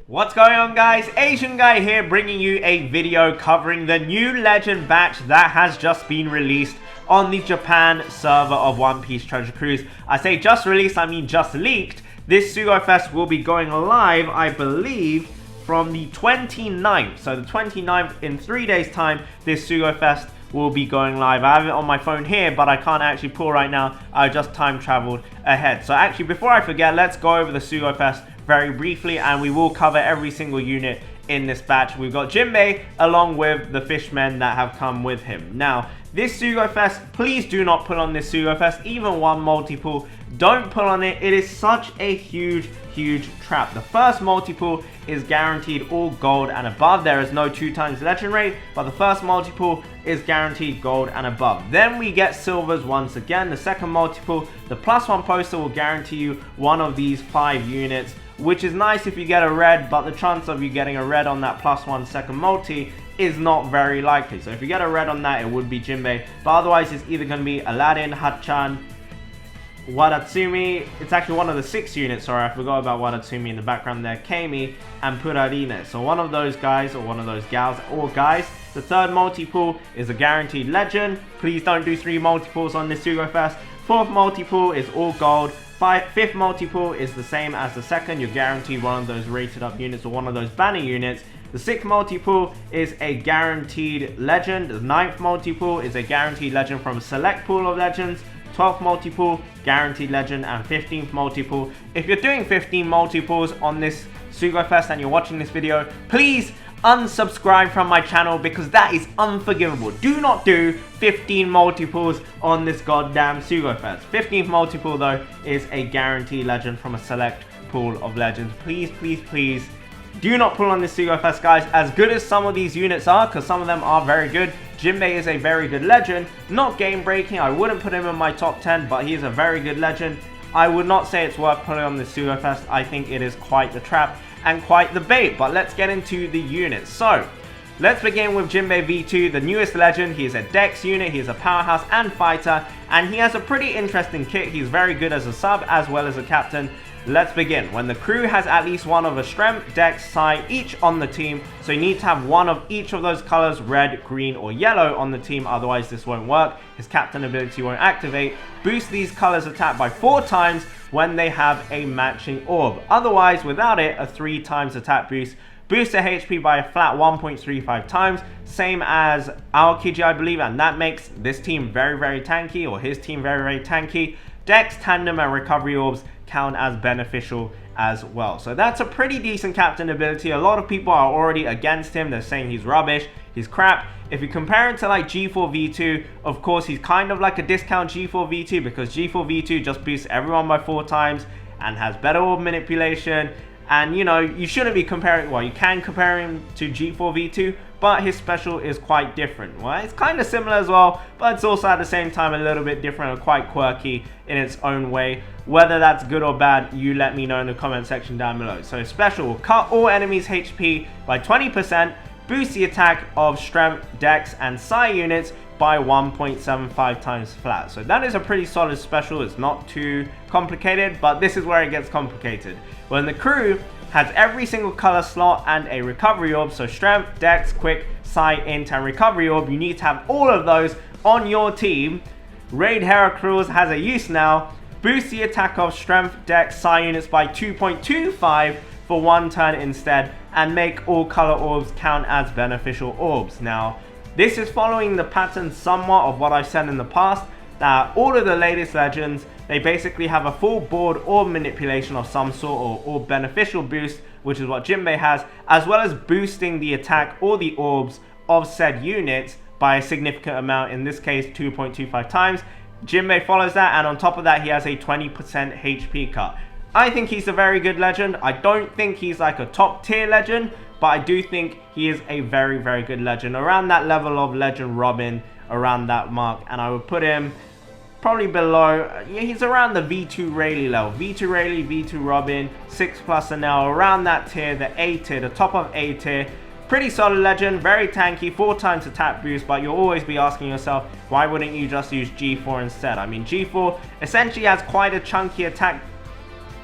What's going on, guys? Asian Guy here, bringing you a video covering the new legend batch that has just been released on the Japan server of One Piece Treasure Cruise. I say just released, I mean just leaked. This Sugo-Fest will be going live, I believe, from the 29th. So the 29th, in 3 days time, this Sugo-Fest will be going live. I have it on my phone here, but I can't actually pull right now. I just time traveled ahead. So actually, before I forget, let's go over the Sugo-Fest very briefly, and we will cover every single unit in this batch. We've got JINBE along with the fishmen that have come with him. Now, this Sugo-Fest, please do not put on this Sugo-Fest, even one multiple. Don't put on it. It is such a huge trap. The first multiple is guaranteed all gold and above. There is no 2x legend rate, but the first multiple is guaranteed gold and above. Then we get silvers once again. The second multiple, the +1 poster will guarantee you one of these 5 units, which is nice if you get a red, but the chance of you getting a red on that +1 second multi is not very likely. So if you get a red on that, it would be JINBE, but otherwise it's either going to be Aladdin, Hachan, Wadatsumi. It's actually one of the 6 units, sorry, I forgot about Wadatsumi in the background there, Kami, and Purarine. So one of those guys, or one of those gals, or guys. The third multiple is a guaranteed legend. Please don't do 3 multiples on this Sugo-Fest. Fourth multiple is all gold. Fifth multiple is the same as the second. You're guaranteed one of those rated up units or one of those banner units. The 6th multiple is a guaranteed legend. The 9th multiple is a guaranteed legend from a select pool of legends. 12th multiple, guaranteed legend, and 15th multiple. If you're doing 15 multiples on this Sugo-Fest and you're watching this video, please unsubscribe from my channel, because that is unforgivable. Do not do 15 multiples on this goddamn Sugo-Fest. 15th multiple though is a guaranteed legend from a select pool of legends. Please do not pull on this Sugo-Fest, guys. As good as some of these units are, because some of them are very good, JINBE is a very good legend. Not game breaking, I wouldn't put him in my top 10, but he is a very good legend. I would not say it's worth putting on the Sugo-Fest. I think it is quite the trap and quite the bait, but let's get into the units. So let's begin with JINBE V2, the newest legend. He is a dex unit, he is a powerhouse and fighter, and he has a pretty interesting kit. He's very good as a sub as well as a captain. Let's begin. When the crew has at least one of a strength, dex, psi each on the team, so you need to have one of each of those colors, red, green or yellow, on the team, otherwise this won't work. His captain ability won't activate. Boost these colors attack by 4 times when they have a matching orb. Otherwise, without it, a 3 times attack boost. Boost their HP by a flat 1.35 times, same as Aokiji, I believe, and that makes this team very tanky, or his team very tanky. Dex, tandem and recovery orbs count as beneficial as well. So that's a pretty decent captain ability. A lot of people are already against him. They're saying he's rubbish, he's crap. If you compare him to like G4 V2, of course he's kind of like a discount G4 V2, because G4 V2 just boosts everyone by 4 times and has better orb manipulation. And you know, you shouldn't be comparing, well, you can compare him to G4 V2, but his special is quite different. Well, it's kind of similar as well, but it's also at the same time a little bit different and quite quirky in its own way. Whether that's good or bad, you let me know in the comment section down below. So special will cut all enemies' HP by 20%, boost the attack of strength, dex and psi units by 1.75 times flat. So that is a pretty solid special. It's not too complicated, but this is where it gets complicated. When the crew has every single color slot and a recovery orb, so strength, dex, quick, psi, int and recovery orb, you need to have all of those on your team. Raid Heracruise has a use now. Boost the attack of strength, dex, psi units by 2.25 for 1 turn instead, and make all color orbs count as beneficial orbs. Now, this is following the pattern somewhat of what I've said in the past, that all of the latest legends, they basically have a full board orb manipulation of some sort, or orb beneficial boost, which is what JINBE has, as well as boosting the attack or the orbs of said units by a significant amount, in this case 2.25 times. JINBE follows that, and on top of that he has a 20% HP cut. I think he's a very good legend. I don't think he's like a top tier legend, but I do think he is a very good legend, around that level of Legend Robin, around that mark. And I would put him probably below, yeah, he's around the V2 Rayleigh level. V2 Rayleigh, V2 Robin, 6+ and now around that tier, the A tier, the top of A tier. Pretty solid legend, very tanky, 4 times attack boost, but you'll always be asking yourself, why wouldn't you just use G4 instead? I mean, G4 essentially has quite a chunky attack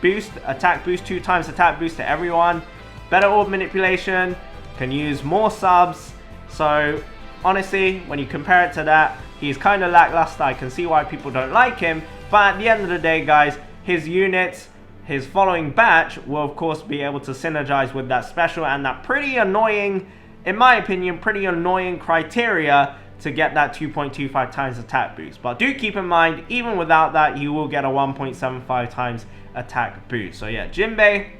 boost, 2 times attack boost to everyone. better orb manipulation, can use more subs. So honestly, when you compare it to that, he's kind of lackluster. I can see why people don't like him, but at the end of the day, guys, his units, his following batch will of course be able to synergize with that special and that pretty annoying, in my opinion, pretty annoying criteria to get that 2.25 times attack boost. But do keep in mind, even without that, you will get a 1.75 times attack boost. So yeah, JINBE,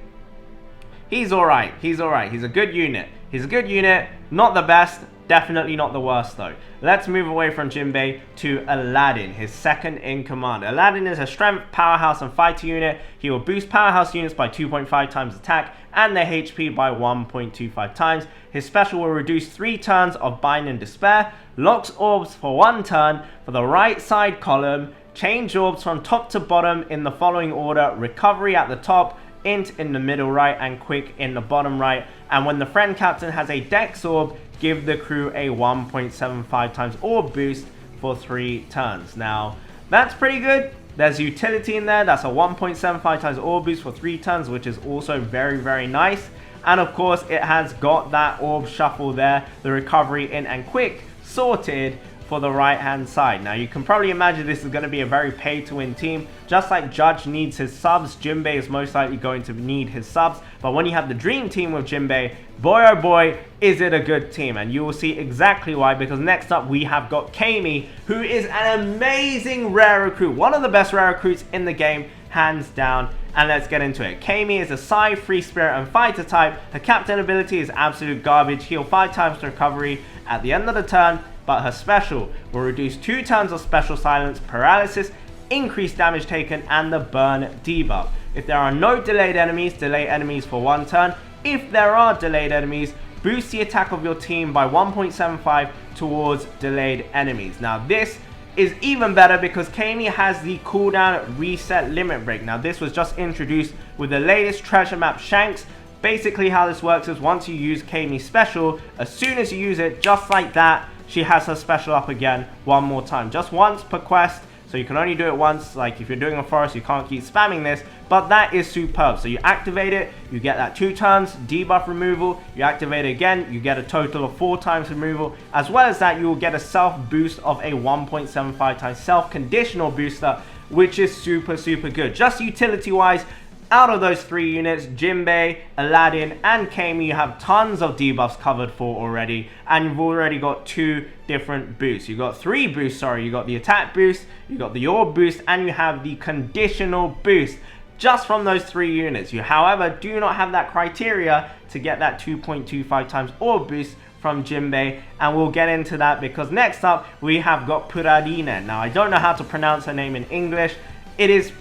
he's alright. He's alright. He's a good unit. He's a good unit. Not the best. Definitely not the worst though. Let's move away from JINBE to Aladdin, his second in command. Aladdin is a strength, powerhouse, and fighter unit. He will boost powerhouse units by 2.5 times attack and their HP by 1.25 times. His special will reduce 3 turns of Bind and Despair, locks orbs for 1 turn for the right side column, change orbs from top to bottom in the following order: recovery at the top, int in the middle right, and quick in the bottom right. And when the friend captain has a dex orb, give the crew a 1.75 times orb boost for 3 turns. Now, that's pretty good. There's utility in there. That's a 1.75 times orb boost for 3 turns, which is also very, very nice. And of course, it has got that orb shuffle there, the recovery in and quick sorted for the right hand side. Now you can probably imagine this is going to be a very pay to win team. Just like Judge needs his subs, JINBE is most likely going to need his subs. But when you have the dream team with JINBE, boy oh boy, is it a good team. And you will see exactly why, because next up we have got Kami, who is an amazing rare recruit, one of the best rare recruits in the game, hands down. And let's get into it. Kami is a Psy, Free Spirit, and Fighter type. Her captain ability is absolute garbage. Heal 5 times recovery at the end of the turn, but her special will reduce 2 turns of special silence, paralysis, increased damage taken, and the burn debuff. If there are no delayed enemies, delay enemies for 1 turn. If there are delayed enemies, boost the attack of your team by 1.75 towards delayed enemies. Now this is even better because Kami has the cooldown reset limit break. Now this was just introduced with the latest treasure map Shanks. Basically how this works is once you use Kami's special, as soon as you use it, just like that, she has her special up again one more time. Just once per quest, so you can only do it once. Like if you're doing a forest, you can't keep spamming this, but that is superb. So you activate it, you get that 2 turns debuff removal. You activate it again, you get a total of 4 times removal. As well as that, you will get a self boost of a 1.75 times self conditional booster, which is super good. Just utility wise, out of those 3 units, JINBE, Aladdin, and Kami, you have tons of debuffs covered for already, and you've already got 2 different boosts. You got 3 boosts, sorry. You got the attack boost, you got the orb boost, and you have the conditional boost just from those 3 units. You, however, do not have that criteria to get that 2.25 times orb boost from JINBE, and we'll get into that because next up we have got Puradine. Now I don't know how to pronounce her name in English. It is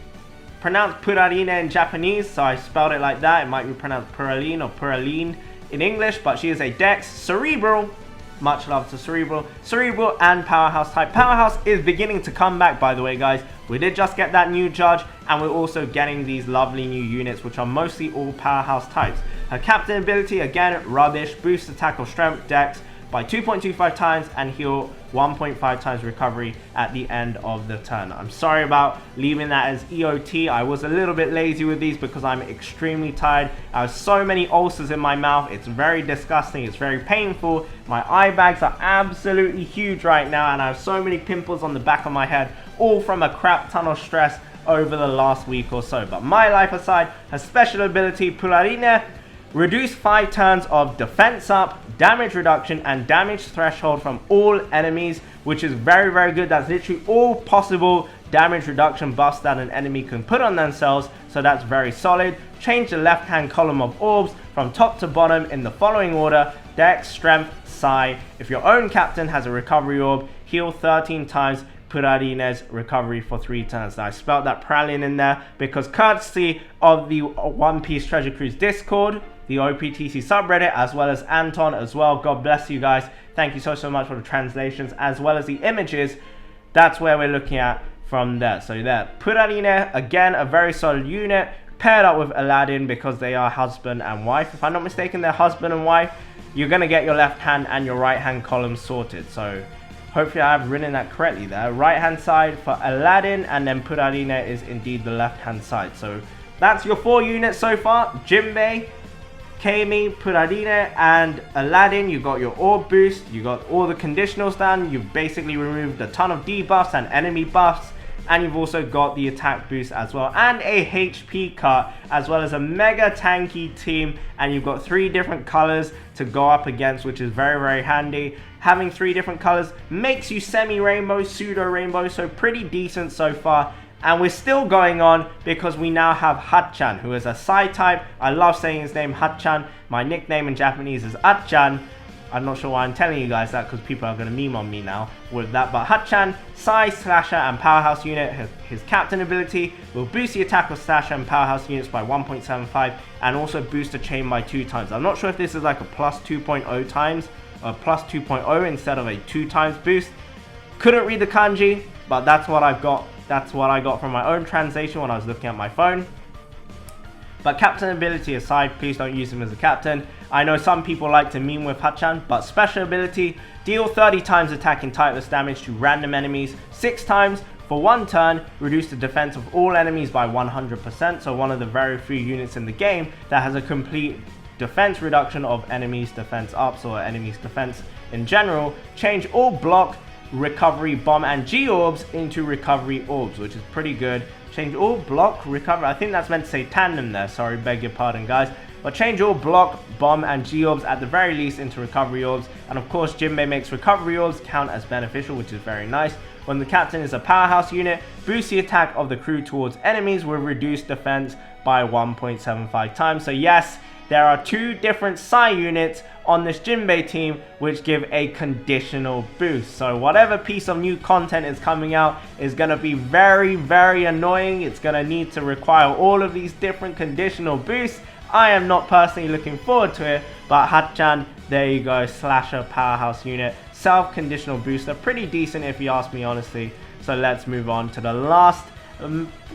pronounced Puradine in Japanese, so I spelled it like that. It might be pronounced Puraline or Puraline in English, but she is a Dex Cerebral. Much love to Cerebral. Cerebral and Powerhouse type. Powerhouse is beginning to come back, by the way, guys. We did just get that new Judge, and we're also getting these lovely new units, which are mostly all Powerhouse types. Her captain ability, again, rubbish. Boost attack or strength Dex by 2.25 times and heal 1.5 times recovery at the end of the turn. I'm sorry about leaving that as EOT. I was a little bit lazy with these because I'm extremely tired. I have so many ulcers in my mouth. It's very disgusting. It's very painful. My eye bags are absolutely huge right now, and I have so many pimples on the back of my head, all from a crap ton of stress over the last week or so. But my life aside, her special ability, Pularine, reduce 5 turns of defense up, damage reduction, and damage threshold from all enemies, which is very good. That's literally all possible damage reduction buffs that an enemy can put on themselves, so that's very solid. Change the left hand column of orbs from top to bottom in the following order: Dex, Strength, Psi. If your own captain has a recovery orb, heal 13 times Puradine's recovery for 3 turns. Now I spelled that praline in there because courtesy of the One Piece Treasure Cruise Discord, the OPTC subreddit, as well as Anton as well, God bless you guys, thank you so much for the translations as well as the images. That's where we're looking at from there. So there, Puradine, again a very solid unit, paired up with Aladdin because they are husband and wife. If I'm not mistaken, they're husband and wife. You're going to get your left hand and your right hand column sorted. So hopefully I have written that correctly there. Right hand side for Aladdin, and then Puradine is indeed the left hand side. So that's your 4 units so far. JINBE, Kami, Puradine, and Aladdin, you got your orb boost, you got all the conditionals done, you've basically removed a ton of debuffs and enemy buffs, and you've also got the attack boost as well, and a HP cut, as well as a mega tanky team, and you've got 3 different colors to go up against, which is very, very handy. Having 3 different colors makes you semi-rainbow, pseudo-rainbow, so pretty decent so far. And we're still going on because we now have Hachan, who is a Psy type. I love saying his name, Hachan. My nickname in Japanese is Achan. I'm not sure why I'm telling you guys that, because people are going to meme on me now with that. But Hachan, Psy, Slasher, and Powerhouse unit. His captain ability will boost the attack of Slasher and Powerhouse units by 1.75 and also boost the chain by 2 times. I'm not sure if this is like a plus 2.0 times or plus 2.0 instead of a 2 times boost. Couldn't read the kanji, but that's what I've got. That's what I got from my own translation when I was looking at my phone. But captain ability aside, please don't use him as a captain. I know some people like to meme with Hachan, but special ability, deal 30 times attacking typeless damage to random enemies, 6 times for 1 turn, reduce the defense of all enemies by 100%. So one of the very few units in the game that has a complete defense reduction of enemies' defense ups or enemies' defense in general. Change all block, recovery, bomb, and G-orbs into recovery orbs, which is pretty good. Change all block, recovery, I think that's meant to say tandem there, sorry, beg your pardon guys. But change all block, bomb, and G-orbs at the very least into recovery orbs. And of course, Jinbe makes recovery orbs count as beneficial, which is very nice. When the captain is a powerhouse unit, boost the attack of the crew towards enemies with reduced defense by 1.75 times. So yes, there are 2 different Psy units on this Jinbe team which give a conditional boost. So whatever piece of new content is coming out is going to be very, very annoying. It's going to need to require all of these different conditional boosts. I am not personally looking forward to it, but Hachan, there you go, Slasher powerhouse unit, self-conditional booster, pretty decent if you ask me honestly. So let's move on to the last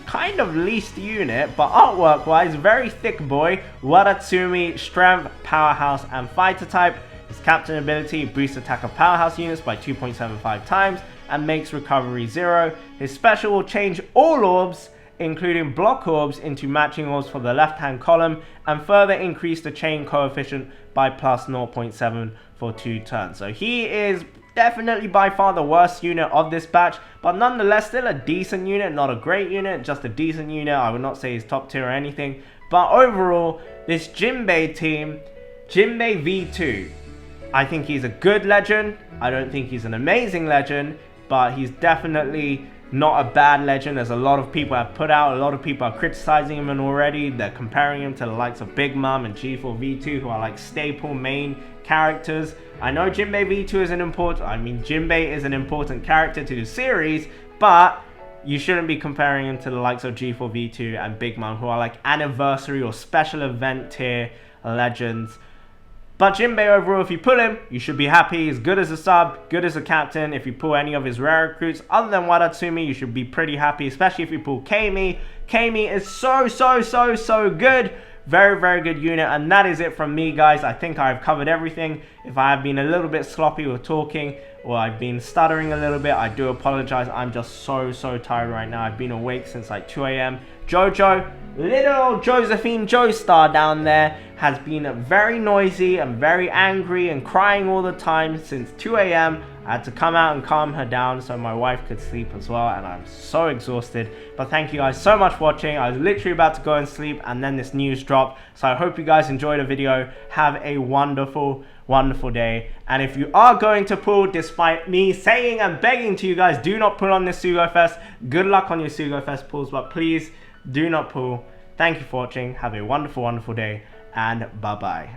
kind of least unit, but artwork wise very thick boy, Wadatsumi, strength, powerhouse, and fighter type. His captain ability boosts attack of powerhouse units by 2.75 times and makes recovery 0. His special will change all orbs, including block orbs, into matching orbs for the left hand column and further increase the chain coefficient by plus 0.7 for 2 turns. So he is definitely by far the worst unit of this batch, but nonetheless still a decent unit, not a great unit, just a decent unit. I would not say he's top tier or anything, but overall this Jinbe team, Jinbe V2, I think he's a good legend. I don't think he's an amazing legend, but he's definitely not a bad legend, as a lot of people have put out. A lot of people are criticizing him, and already they're comparing him to the likes of Big Mom and G4 V2, who are like staple main characters. I know Jinbe V2 is Jinbe is an important character to the series, but you shouldn't be comparing him to the likes of G4 V2 and Big Mom, who are like anniversary or special event tier legends. But Jinbe overall, if you pull him, you should be happy. He's good as a sub, good as a captain. If you pull any of his rare recruits other than Wadatsumi, you should be pretty happy, especially if you pull Kami. Kami is so good. Very, very good unit. And that is it from me, guys. I think I've covered everything. If I have been a little bit sloppy with talking or I've been stuttering a little bit, I do apologize. I'm just so tired right now. I've been awake since like 2 a.m. Jojo, little Josephine Joestar down there, has been very noisy and very angry and crying all the time since 2 a.m. I had to come out and calm her down so my wife could sleep as well, and I'm so exhausted. But thank you guys so much for watching. I was literally about to go and sleep and then this news dropped. So I hope you guys enjoyed the video. Have a wonderful day. And if you are going to pull, despite me saying and begging to you guys, do not pull on this Sugo-Fest. Good luck on your Sugo-Fest pulls, but please do not pull. Thank you for watching. Have a wonderful day, and bye bye.